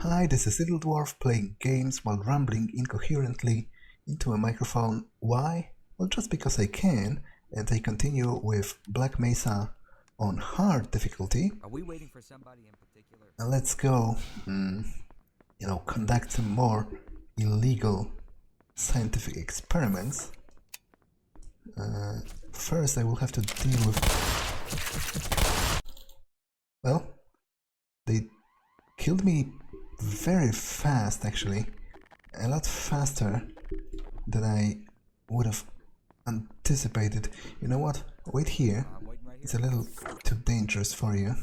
Hi, this is Little Dwarf playing games while rambling incoherently into a microphone. Why? Well, just because I can, and I continue with Black Mesa on hard difficulty. Are we waiting for somebody in particular? Now let's go, conduct some more illegal scientific experiments. First, I will have to deal with... Well, they killed me very fast, actually. A lot faster than I would have anticipated. You know what? Wait here. It's a little too dangerous for you.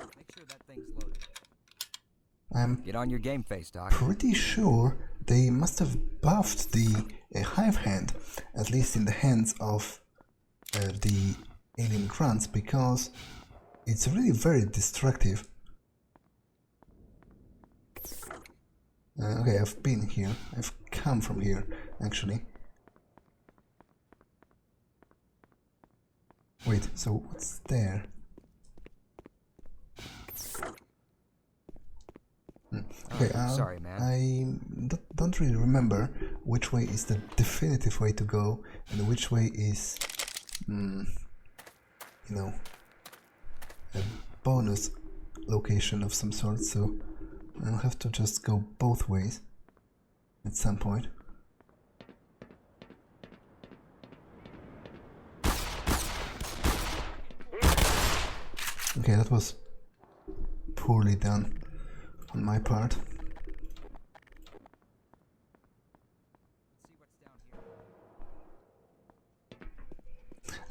Make sure that thing's loaded. I'm Get on your game face, Doc. pretty sure they must have buffed the hive hand, at least in the hands of the alien grunts, because it's really very destructive. Okay, I've been here. I've come from here, actually. Wait, so what's there? Okay, sorry, man. I don't really remember which way is the definitive way to go and which way is, a bonus location of some sort, so I'll have to just go both ways at some point. Okay, that was poorly done on my part.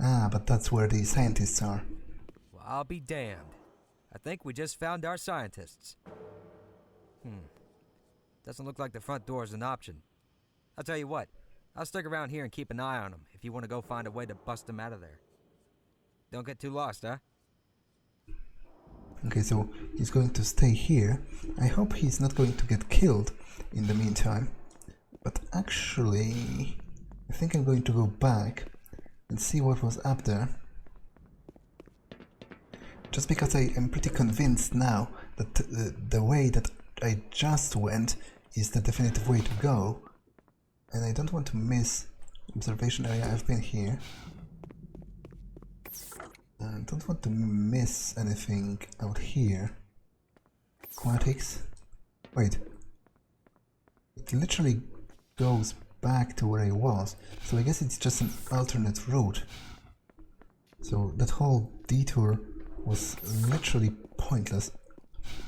Ah, but that's where the scientists are. Well, I'll be damned. I think we just found our scientists. Doesn't look like the front door is an option. I'll tell you what. I'll stick around here and keep an eye on them if you want to go find a way to bust them out of there. Don't get too lost, huh? Okay, so he's going to stay here. I hope he's not going to get killed in the meantime. But actually, I think I'm going to go back and see what was up there. Just because I am pretty convinced now that the way that I just went is the definitive way to go. And I don't want to miss observation area. I've been here. I don't want to miss anything out here. Aquatics. Wait. It literally goes back to where I was. So I guess it's just an alternate route. So that whole detour was literally pointless.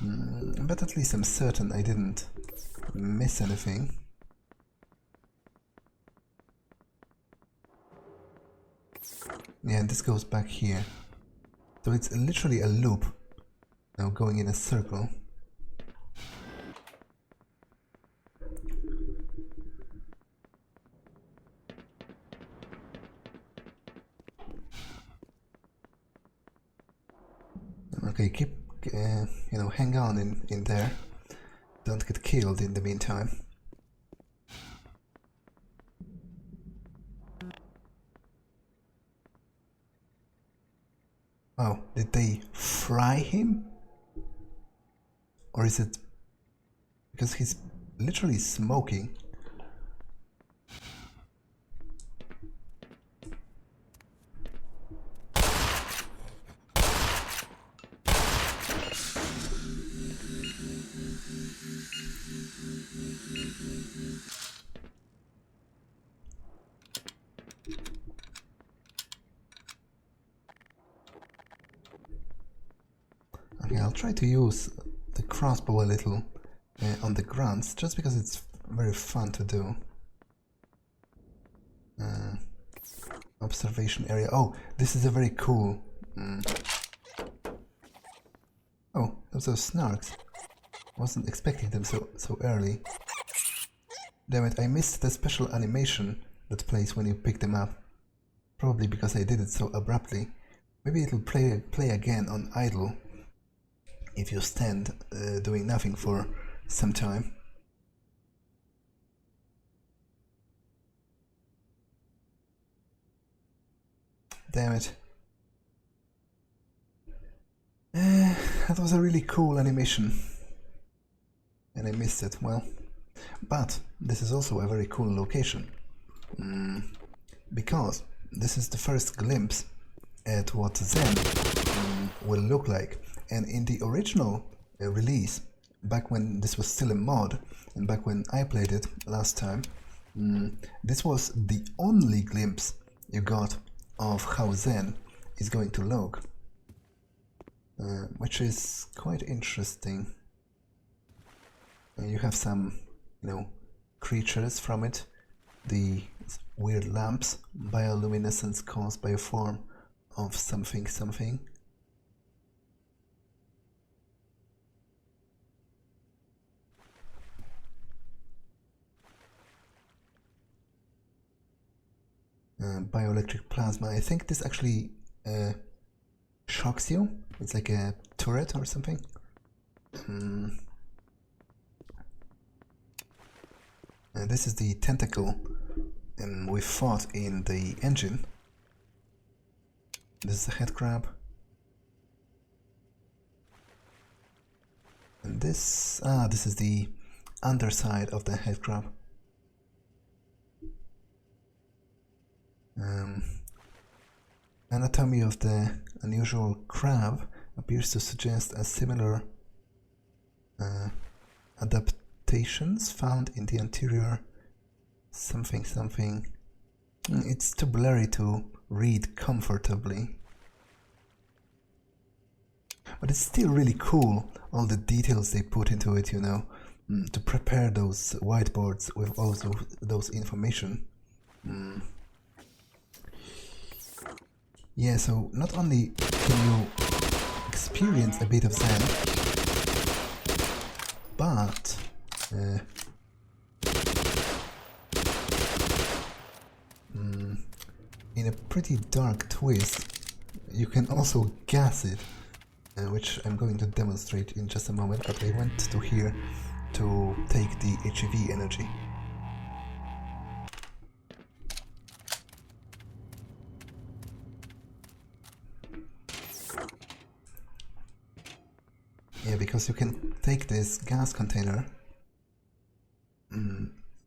But at least I'm certain I didn't miss anything. Yeah, and this goes back here. So it's literally a loop, now going in a circle. Okay, keep, hang on in there. Don't get killed in the meantime. Oh, did they fry him? Or is it because he's literally smoking? Okay, I'll try to use the crossbow a little on the grunts, just because it's very fun to do. Observation area. Oh, this is a very cool... Oh, those are snarks. Wasn't expecting them so early. Damn it, I missed the special animation that plays when you pick them up. Probably because I did it so abruptly. Maybe it'll play again on idle if you stand doing nothing for some time. Damn it. That was a really cool animation. And I missed it, well. But this is also a very cool location. Because this is the first glimpse at what Zen will look like. And in the original release, back when this was still a mod, and back when I played it last time, this was the only glimpse you got of how Zen is going to look. Which is quite interesting. You have some, creatures from it. The weird lamps, bioluminescence caused by a form of something. Bioelectric plasma. I think this actually shocks you. It's like a turret or something. This is the tentacle we fought in the engine. This is a head crab. And this is the underside of the head crab. Anatomy of the unusual crab appears to suggest a similar adaptations found in the anterior something. It's too blurry to read comfortably. But it's still really cool, all the details they put into it, to prepare those whiteboards with all those information. Yeah, so not only can you experience a bit of Zen, but in a pretty dark twist, you can also gas it, which I'm going to demonstrate in just a moment, but I went to here to take the HEV energy. Yeah, because you can take this gas container,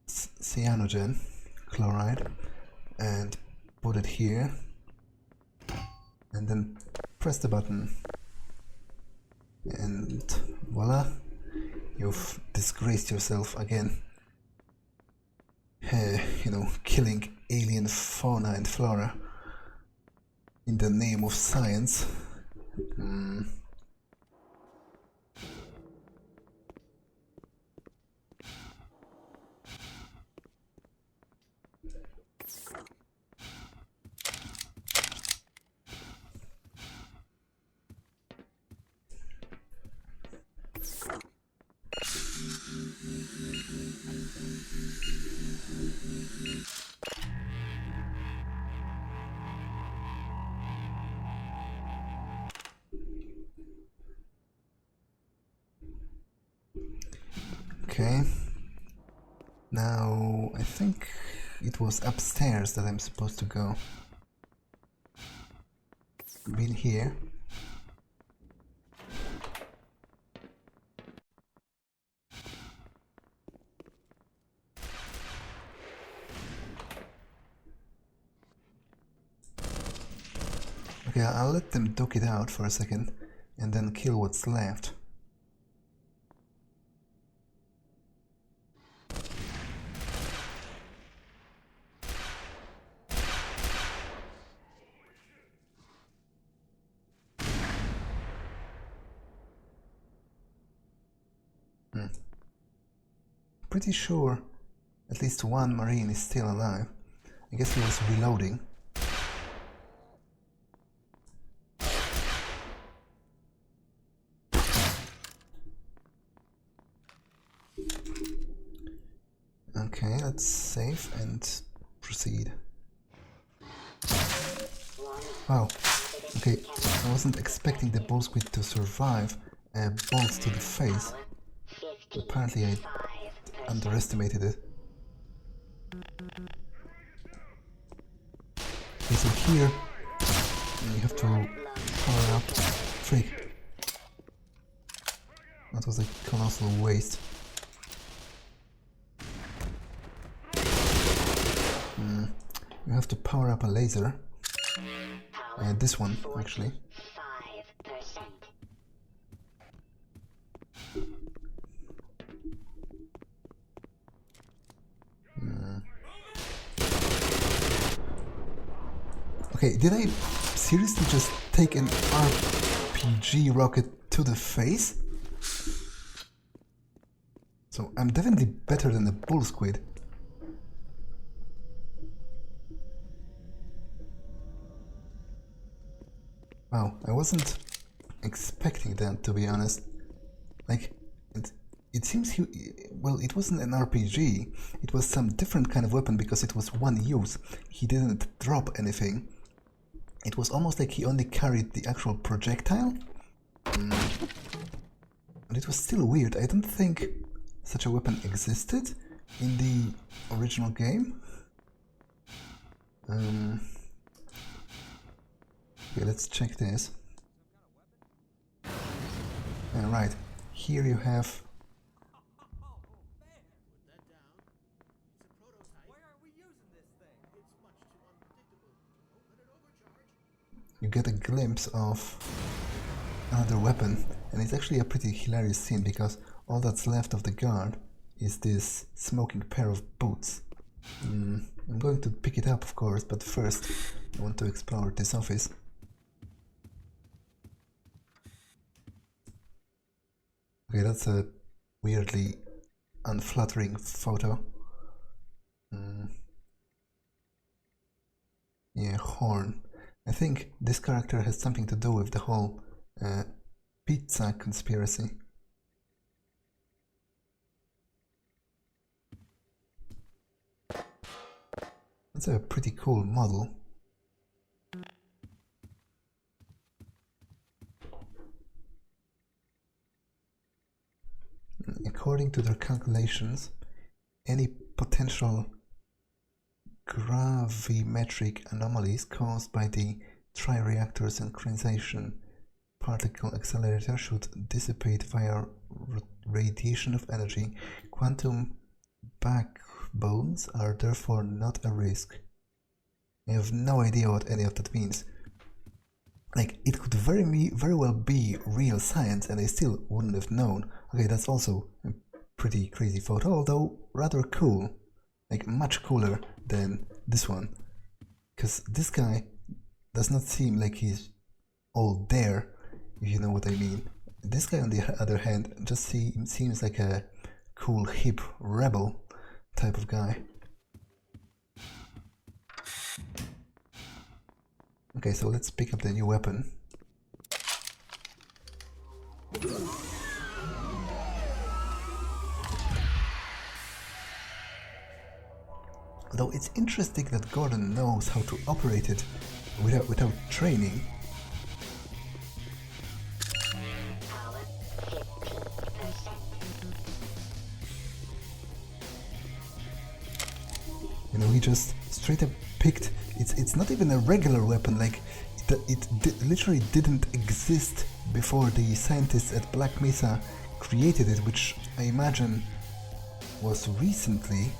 cyanogen chloride, and put it here, and then press the button, and voila, you've disgraced yourself again. Killing alien fauna and flora in the name of science. Okay, now I think it was upstairs that I'm supposed to go. Been here. Okay, I'll let them duke it out for a second and then kill what's left. Pretty sure at least one Marine is still alive. I guess he was reloading. Okay, let's save and proceed. Wow, okay, I wasn't expecting the ball squid to survive a bolt to the face. Apparently I underestimated it. Okay, so here You have to power up. Freak. That was a colossal waste. You have to power up a laser. This one, actually. Okay, did I seriously just take an RPG rocket to the face? So I'm definitely better than the bull squid. Wow, I wasn't expecting that, to be honest. Like, it seems well, it wasn't an RPG. It was some different kind of weapon because it was one use. He didn't drop anything. It was almost like he only carried the actual projectile. But it was still weird. I don't think such a weapon existed in the original game. Okay, let's check this. Right, here you have... You get a glimpse of another weapon, and it's actually a pretty hilarious scene because all that's left of the guard is this smoking pair of boots. I'm going to pick it up, of course, but first I want to explore this office. Okay, that's a weirdly unflattering photo. Yeah, horn. I think this character has something to do with the whole pizza conspiracy. That's a pretty cool model. According to their calculations, any potential gravimetric anomalies caused by the tri-reactor synchronization particle accelerator should dissipate via radiation of energy. Quantum backbones are therefore not a risk. I have no idea what any of that means. Like, it could very well be real science and I still wouldn't have known. Okay, that's also a pretty crazy photo, although rather cool. Like, much cooler than this one. Because this guy does not seem like he's all there, if you know what I mean. This guy, on the other hand, just seems like a cool, hip, rebel type of guy. Okay, so let's pick up the new weapon. Though it's interesting that Gordon knows how to operate it without training. You know, he just straight up picked. It's not even a regular weapon. Like it literally didn't exist before the scientists at Black Mesa created it, which I imagine was recently.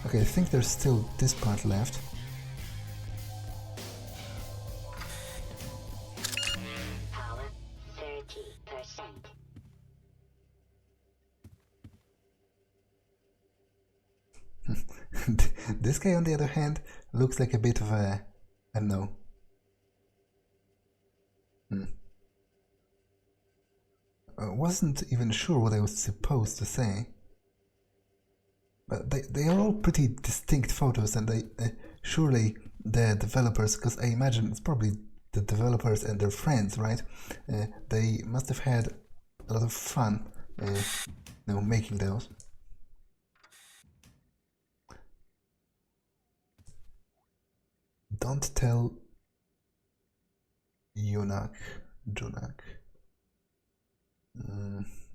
Okay, I think there's still this part left. Power 30%. This guy, on the other hand, looks like a bit of a... I don't know. I wasn't even sure what I was supposed to say. But they are all pretty distinct photos, and surely the developers, because I imagine it's probably the developers and their friends, right? They must have had a lot of fun, making those. Don't tell Junak.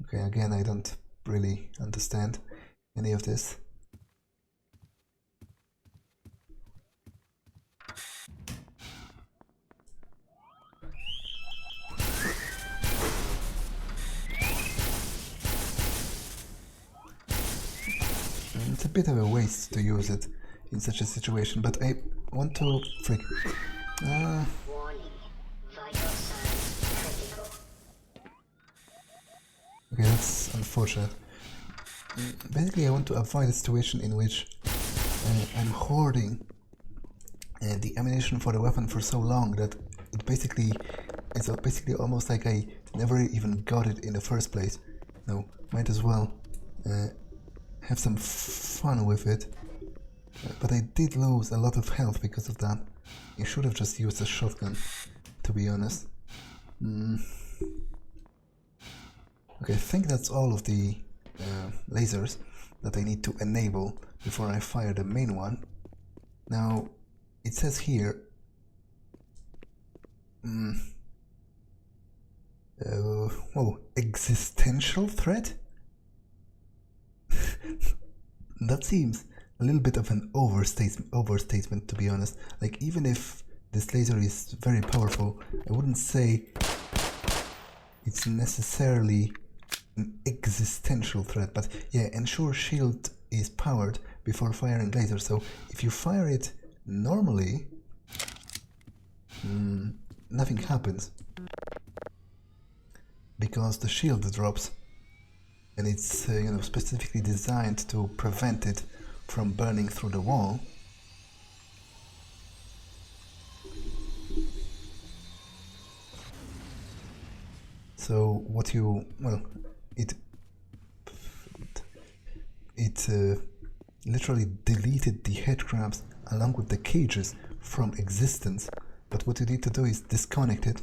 Okay, again, I don't really understand any of this. bit of a waste to use it in such a situation, but I want to... Frick. Warning. Vital signs critical. Okay, that's unfortunate. Basically, I want to avoid a situation in which I'm hoarding the ammunition for the weapon for so long that it's basically almost like I never even got it in the first place. No, might as well have some fun with it. But I did lose a lot of health because of that. I should have just used a shotgun, to be honest. Okay, I think that's all of the lasers that I need to enable before I fire the main one. Now, it says here... existential threat? That seems a little bit of an overstatement, to be honest. Like, even if this laser is very powerful, I wouldn't say it's necessarily an existential threat. But yeah, ensure shield is powered before firing laser. So if you fire it normally, nothing happens, because the shield drops, and it's specifically designed to prevent it from burning through the wall. So what you it literally deleted the head crabs along with the cages from existence. But what you need to do is disconnect it,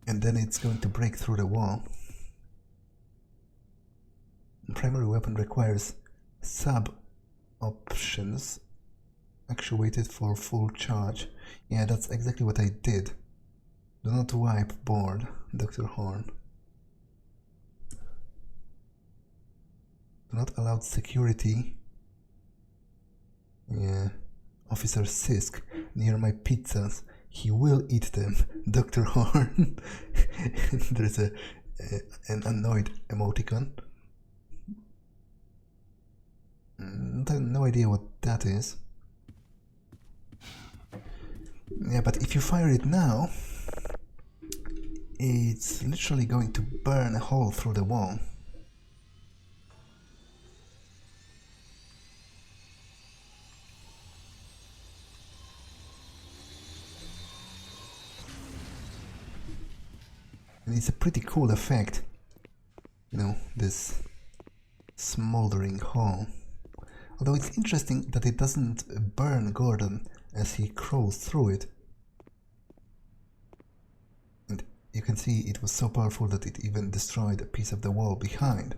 and then it's going to break through the wall. The primary weapon requires sub options actuated for full charge. Yeah, that's exactly what I did. Do not wipe board, Dr. Horn. Do not allow security. Yeah. Officer Sisk near my pizzas. He will eat them, Dr. Horn. There's an annoyed emoticon. No idea what that is. Yeah, but if you fire it now, it's literally going to burn a hole through the wall. And it's a pretty cool effect, this smoldering hole. Although it's interesting that it doesn't burn Gordon as he crawls through it. And you can see it was so powerful that it even destroyed a piece of the wall behind.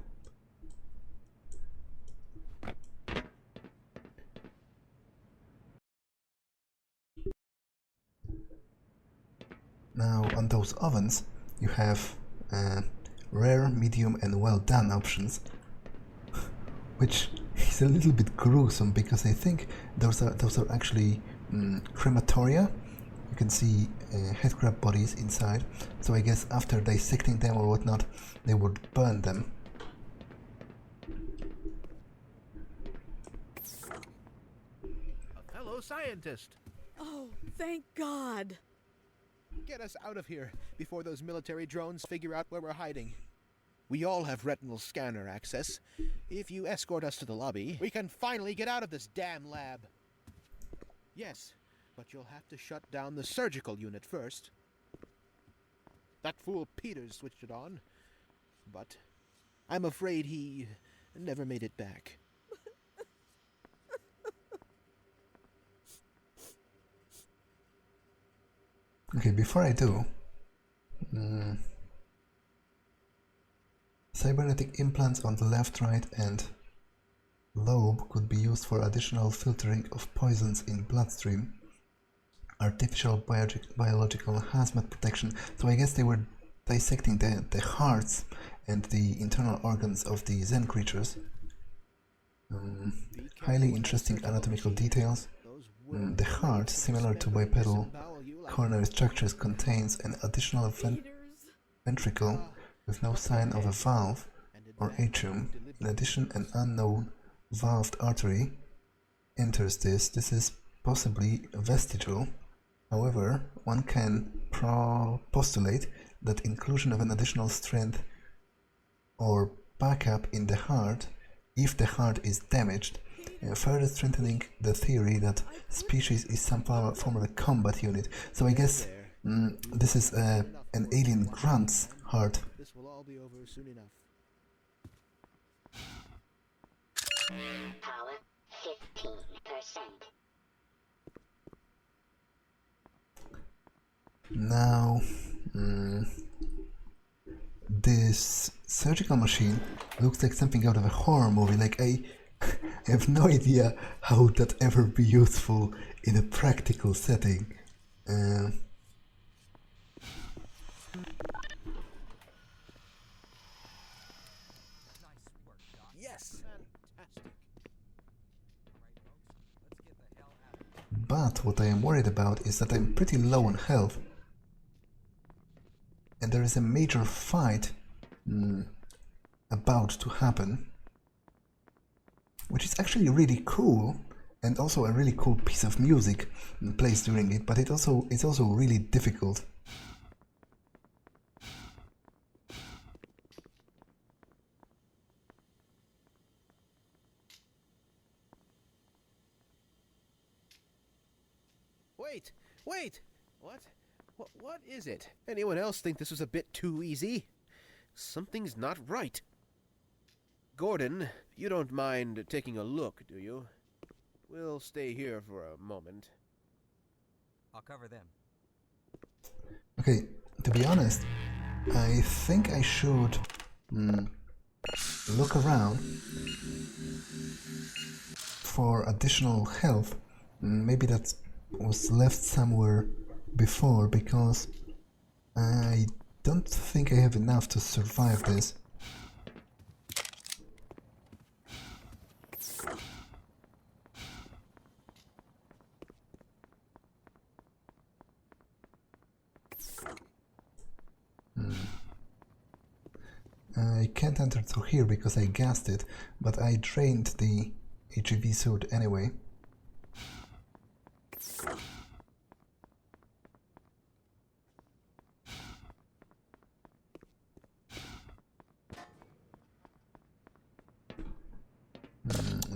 Now, on those ovens, you have rare, medium and well done options, which is a little bit gruesome because I think those are actually crematoria. You can see head crab bodies inside, so I guess after dissecting them or whatnot, they would burn them. A fellow scientist! Oh, thank God! Get us out of here before those military drones figure out where we're hiding. We all have retinal scanner access. If you escort us to the lobby, we can finally get out of this damn lab. Yes, but you'll have to shut down the surgical unit first. That fool Peters switched it on, but I'm afraid he never made it back. Okay, before I do, cybernetic implants on the left, right and lobe could be used for additional filtering of poisons in bloodstream. Artificial biological hazmat protection. So I guess they were dissecting the hearts and the internal organs of the Zen creatures. Highly interesting anatomical details. The heart, similar to bipedal coronary structures, contains an additional ventricle with no sign of a valve or atrium. In addition, an unknown valved artery enters this. This is possibly vestigial. However, one can postulate that inclusion of an additional strength or backup in the heart, if the heart is damaged, further strengthening the theory that species is some form of a combat unit. So I guess this is an alien grunt's heart. This will all be over soon enough. Power 15%. Now, this surgical machine looks like something out of a horror movie. Like, I have no idea how that ever be useful in a practical setting. Yes! Fantastic. But what I am worried about is that I'm pretty low on health. And there is a major fight about to happen, which is actually really cool, and also a really cool piece of music plays during it, but it's also really difficult. Wait! Wait! What is it? Anyone else think this was a bit too easy? Something's not right. Gordon, you don't mind taking a look, do you? We'll stay here for a moment. I'll cover them. Okay, to be honest, I think I should look around for additional health. Maybe that was left somewhere before, because I don't think I have enough to survive this. I can't enter through here because I gassed it, but I drained the HEV suit anyway.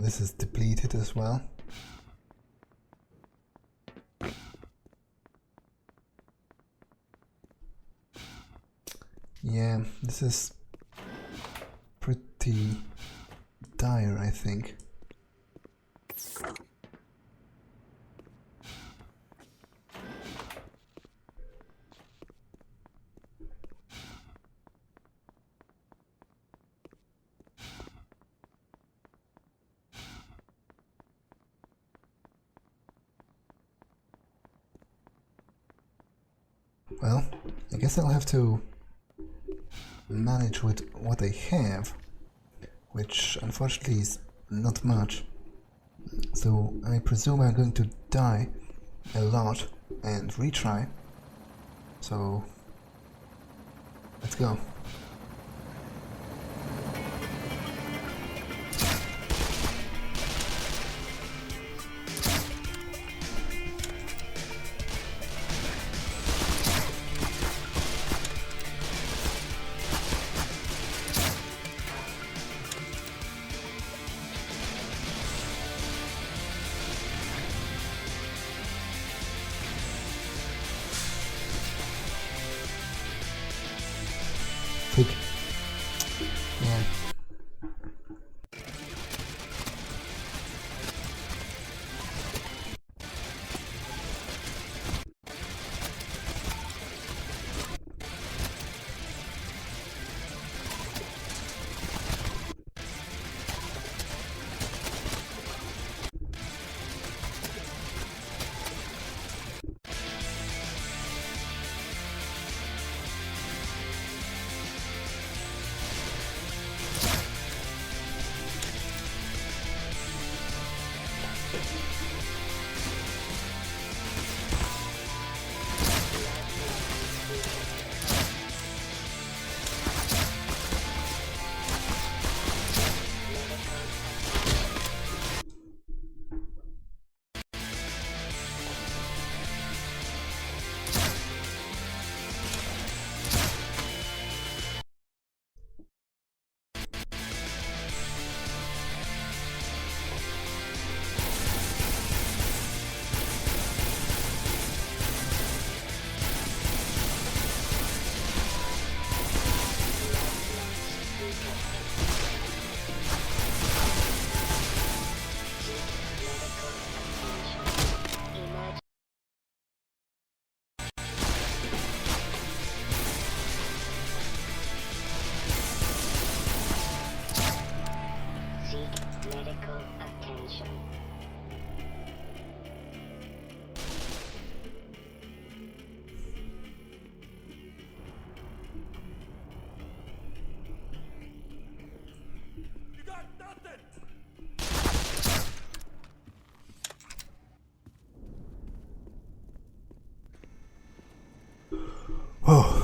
This is depleted as well. Yeah, this is pretty dire, I think. Well, I guess I'll have to manage with what I have, which unfortunately is not much. So I presume I'm going to die a lot and retry. So let's go. Seek medical attention. Oh,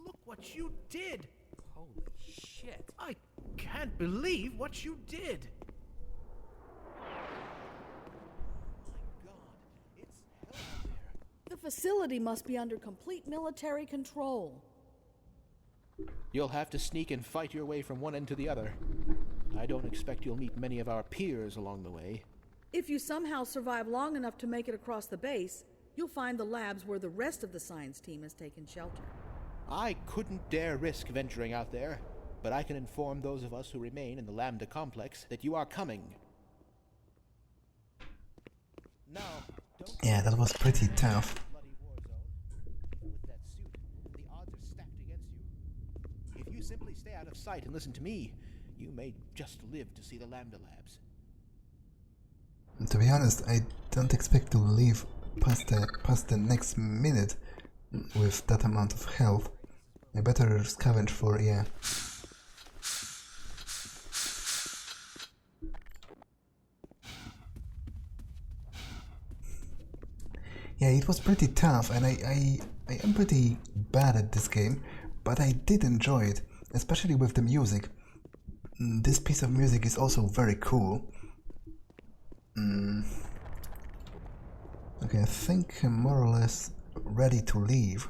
Look what you did! Holy shit. I can't believe what you did! My God, it's hell out there. The facility must be under complete military control. You'll have to sneak and fight your way from one end to the other. I don't expect you'll meet many of our peers along the way. If you somehow survive long enough to make it across the base, you'll find the labs where the rest of the science team has taken shelter. I couldn't dare risk venturing out there, but I can inform those of us who remain in the Lambda complex that you are coming. Now, don't yeah, that was pretty tough. bloody war zone. Even with that suit, the odds are stacked against you. If you simply stay out of sight and listen to me, you may just live to see the Lambda labs. To be honest, I don't expect to live past the next minute with that amount of health. I better scavenge for, yeah. Yeah, it was pretty tough, and I am pretty bad at this game, but I did enjoy it, especially with the music. This piece of music is also very cool. Okay, I think I'm more or less ready to leave.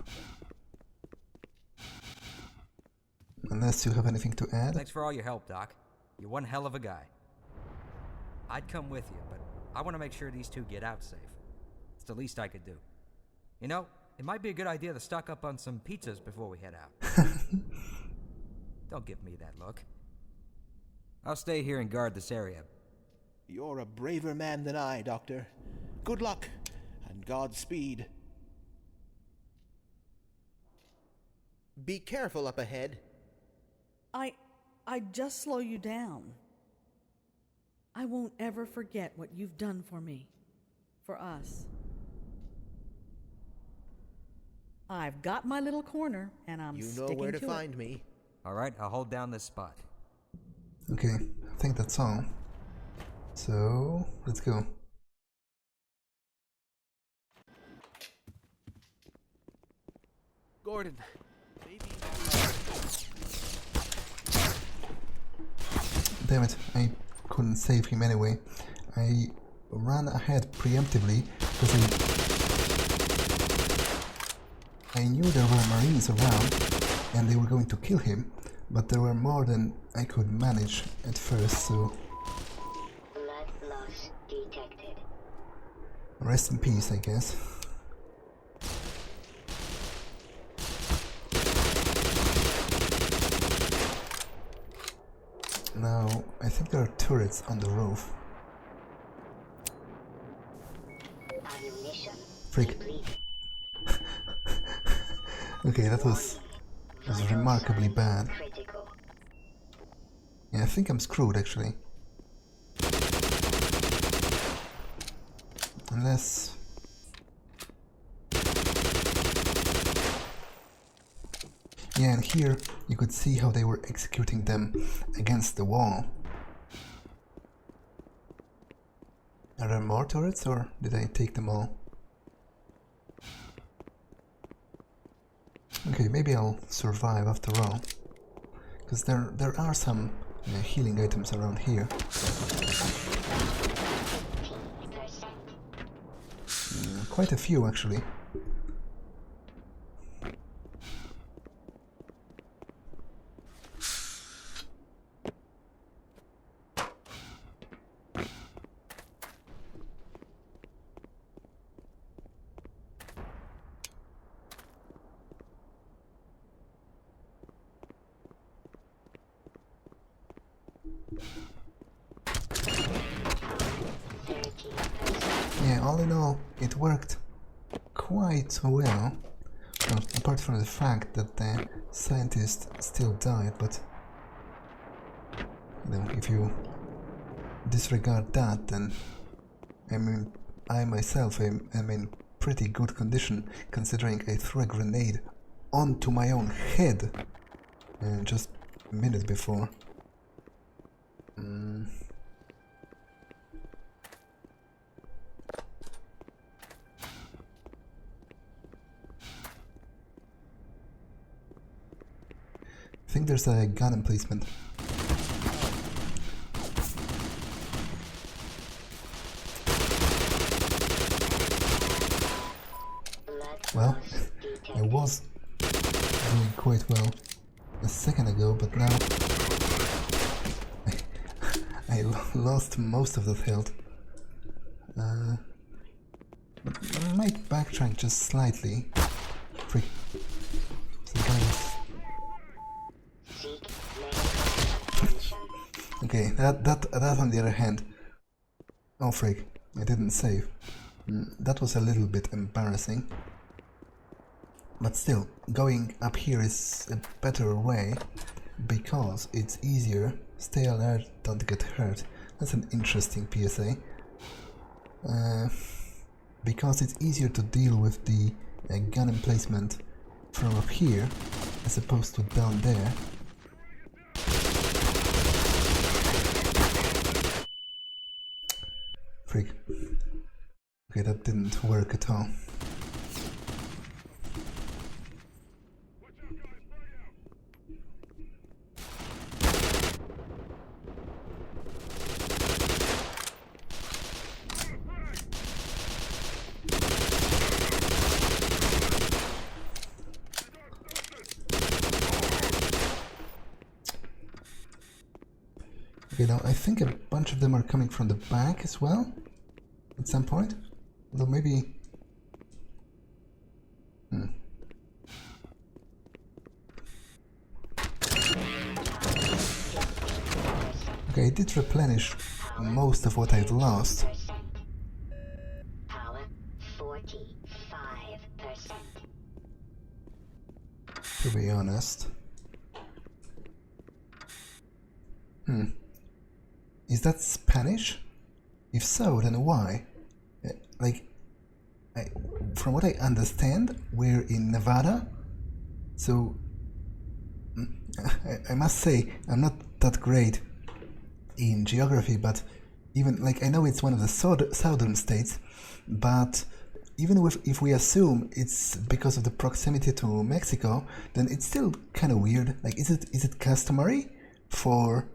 Unless you have anything to add? Thanks for all your help, Doc. You're one hell of a guy. I'd come with you, but I want to make sure these two get out safe. It's the least I could do. You know, it might be a good idea to stock up on some pizzas before we head out. Don't give me that look. I'll stay here and guard this area. You're a braver man than I, Doctor. Good luck, and Godspeed. Be careful up ahead. I'd just slow you down. I won't ever forget what you've done for me. For us. I've got my little corner, and I'm You know sticking where to to find it. me. Alright, I'll hold down this spot. Okay, I think that's all. So, let's go. Gordon, maybe... Damn it, I couldn't save him anyway. I ran ahead preemptively because I knew there were Marines around and they were going to kill him, but there were more than I could manage at first, so... Blood loss detected. Rest in peace, I guess. Now, I think there are turrets on the roof. Ammunition Freak. depleted. Okay, that was remarkably bad. Critical. Yeah, I think I'm screwed actually. Unless... Yeah, and here you could see how they were executing them against the wall. Are there more turrets, or did I take them all? Okay, maybe I'll survive after all. Because there are some healing items around here. 15%. Quite a few actually. Yeah, all in all, it worked quite well. Well, apart from the fact that the scientist still died, but you know, if you disregard that, then I mean, I myself am in pretty good condition, considering I threw a grenade onto my own head just a minute before. I think there's a gun emplacement. Well, I was doing quite well a second ago, but now I lost most of that health. But I might backtrack just slightly. Freak. Okay, that on the other hand. Oh freak, I didn't save. That was a little bit embarrassing. But still, going up here is a better way because it's easier. Stay alert, don't get hurt. That's an interesting PSA. Because it's easier to deal with the gun emplacement from up here as opposed to down there. Freak. Okay, that didn't work at all. Okay, now I think a bunch of them are coming from the back as well, at some point. Although maybe... Okay, I did replenish most of what I've lost. Power 45%. To be honest. Is that Spanish? If so, then why? From what I understand, we're in Nevada, so I must say I'm not that great in geography, but even I know it's one of the southern states, but even if we assume it's because of the proximity to Mexico, then it's still kind of weird. Is it customary for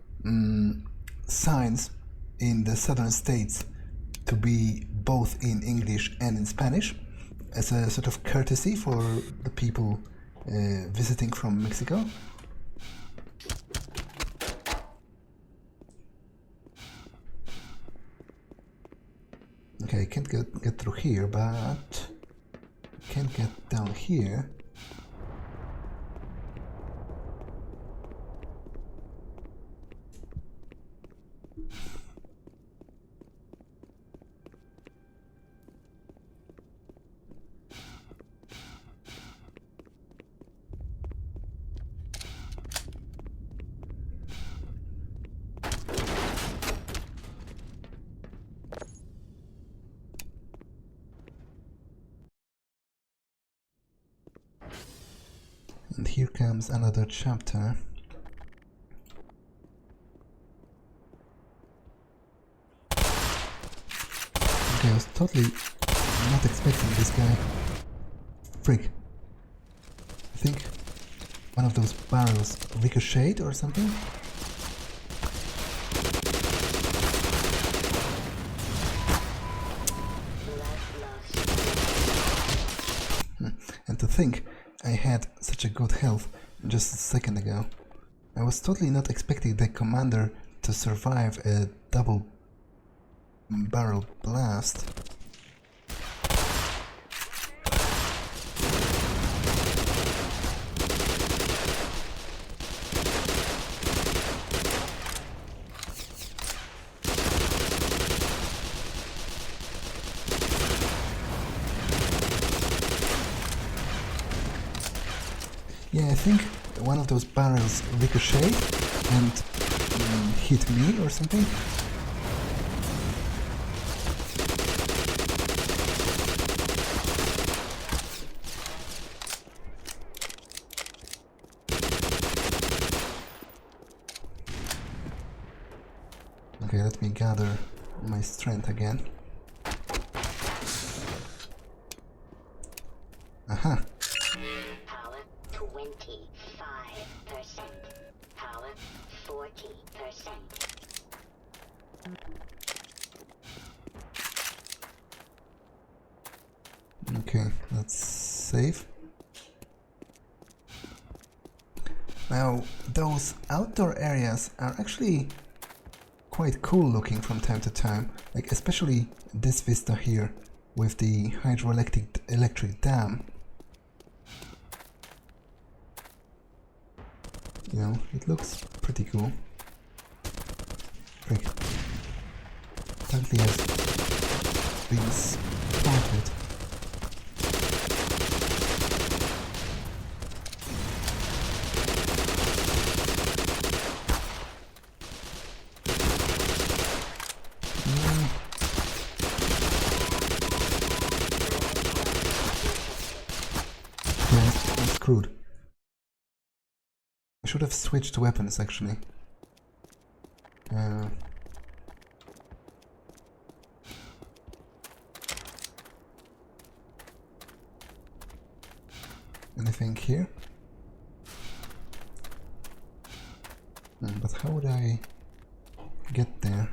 signs in the southern states to be both in English and in Spanish as a sort of courtesy for the people visiting from Mexico? Okay, I can't get through here, but I can get down here. And here comes another chapter. Okay, I was totally not expecting this guy. Freak. I think one of those barrels ricocheted or something? And to think I had such a good health just a second ago. I was totally not expecting the commander to survive a double barrel blast. Yeah, I think one of those barrels ricocheted and hit me or something. Okay, let me gather my strength again. Aha! Power 25%. Power 40%. Okay, let's save. Now, those outdoor areas are actually quite cool looking from time to time, like especially this vista here with the hydroelectric dam. You know, it looks pretty cool. Frick. Apparently has been spotted. I'm screwed. I should have switched weapons actually. Anything here? But how would I get there?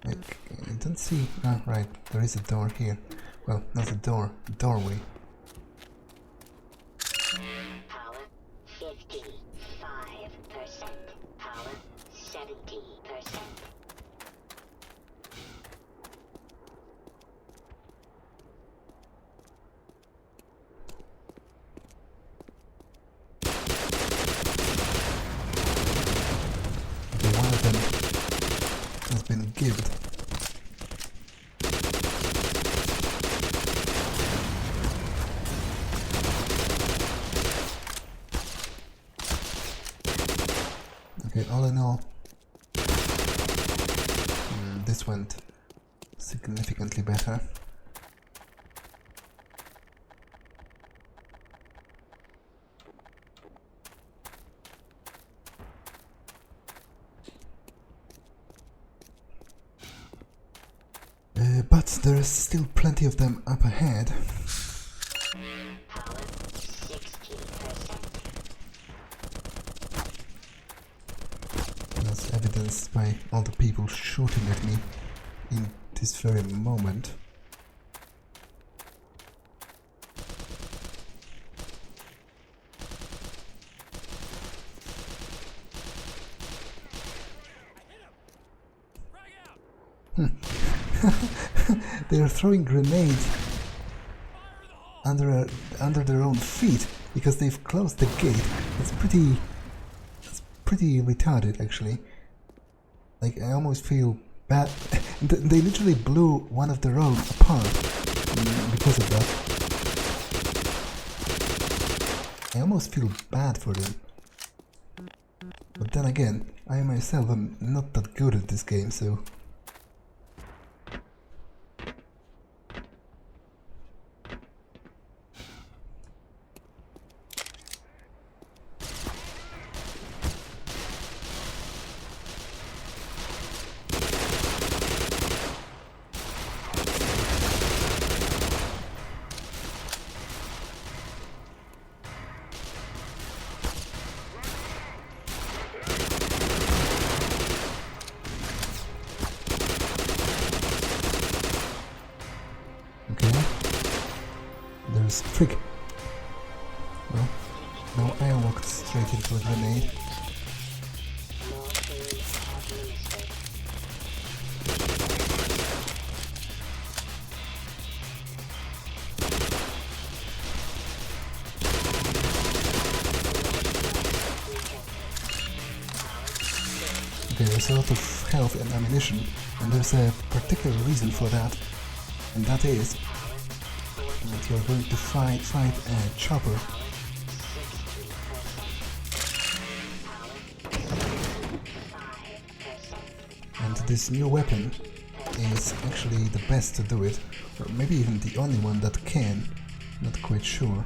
Like, I don't see... Ah, right, there is a door here. Well, not a door, a doorway. Power 55%. Power 70%. Okay, one of them has been gibbed. Okay, all in all, this went significantly better. But there's still plenty of them up ahead. Power 60%. That's evidenced by all the people shooting at me in this very moment. They are throwing grenades under their own feet because they've closed the gate. That's pretty retarded, actually. Like, I almost feel bad. They literally blew one of their own apart because of that. I almost feel bad for them. But then again, I myself am not that good at this game, so... Frick! Well, now I walked straight into a grenade. Okay, there's a lot of health and ammunition, and there's a particular reason for that. and that is that you're going to fight a chopper. And this new weapon is actually the best to do it, or maybe even the only one that can, not quite sure.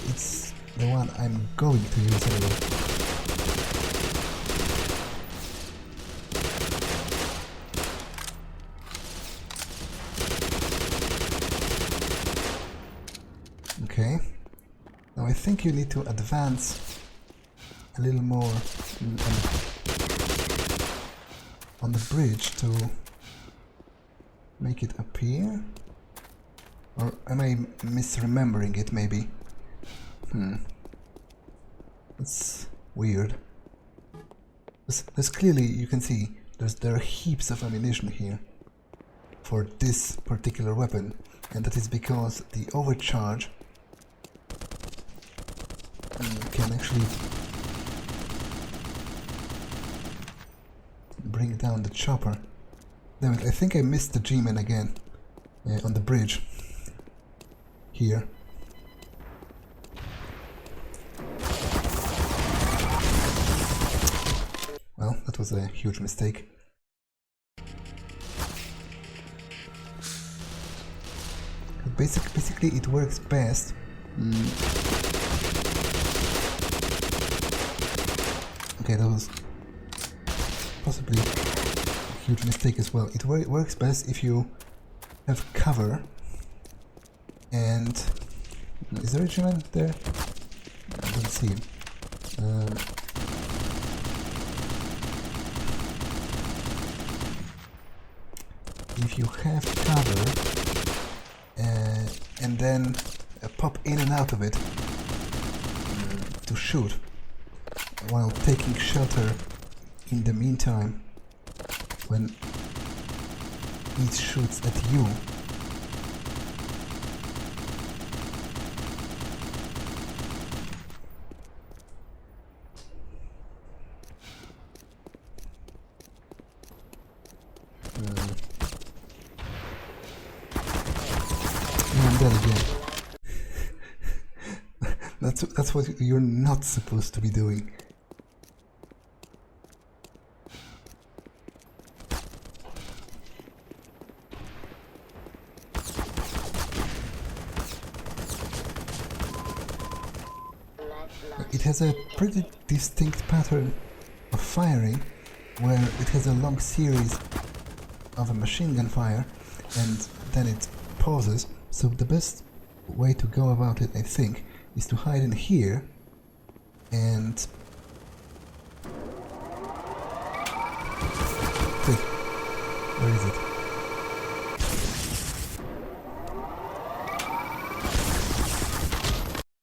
It's the one I'm going to use anyway. Okay, now I think you need to advance a little more on the bridge to make it appear? Or am I misremembering it maybe? It's weird. There's clearly, you can see, there are heaps of ammunition here for this particular weapon, and that is because the overcharge can actually bring down the chopper. Damn it, I think I missed the G-Man again on the bridge here. Well, that was a huge mistake. Basically it works best. Okay, that was possibly a huge mistake as well. It works best if you have cover. And is there a G-Man there? I don't see him. If you have cover and then pop in and out of it to shoot while taking shelter in the meantime when it shoots at you. And then again. That's what you're not supposed to be doing. It has a pretty distinct pattern of firing, where it has a long series of a machine gun fire, and then it pauses. So the best way to go about it, I think, is to hide in here and... Wait, where is it?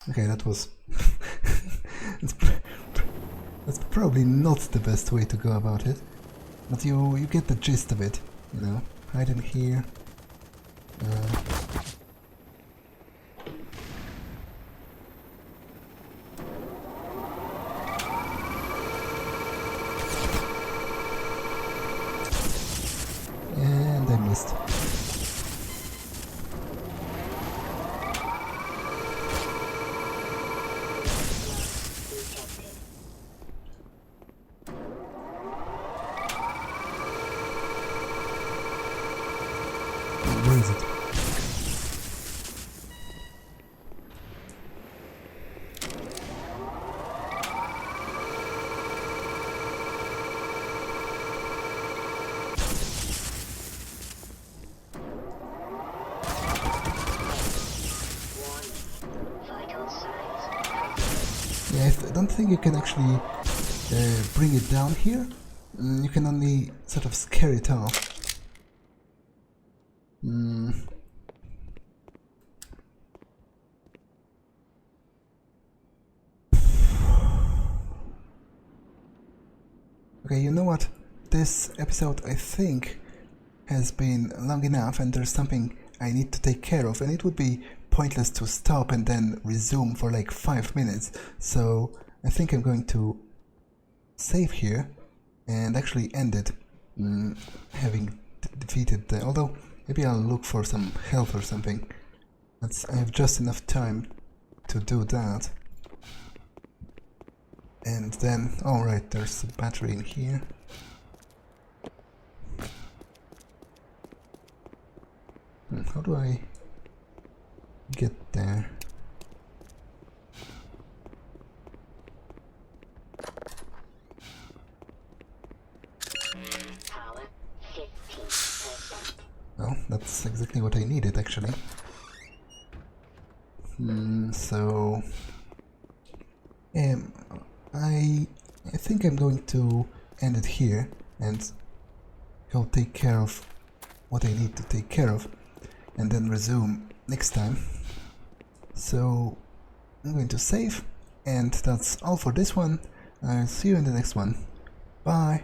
Okay, that was... That's probably not the best way to go about it, but you get the gist of it, you know, hide in here. And I missed. Where is it? Yeah, I don't think you can actually bring it down here. You can only sort of scare it off. Okay, you know what? This episode, I think, has been long enough, and there's something I need to take care of, and it would be pointless to stop and then resume for like 5 minutes. So I think I'm going to save here and actually end it, having defeated the... Although, maybe I'll look for some health or something. I have just enough time to do that. And then... Oh right, there's a battery in here. How do I get there? Power 15%. Well, that's exactly what I needed, actually. So... I think I'm going to end it here and go take care of what I need to take care of and then resume next time. So I'm going to save, and that's all for this one. I'll see you in the next one. Bye!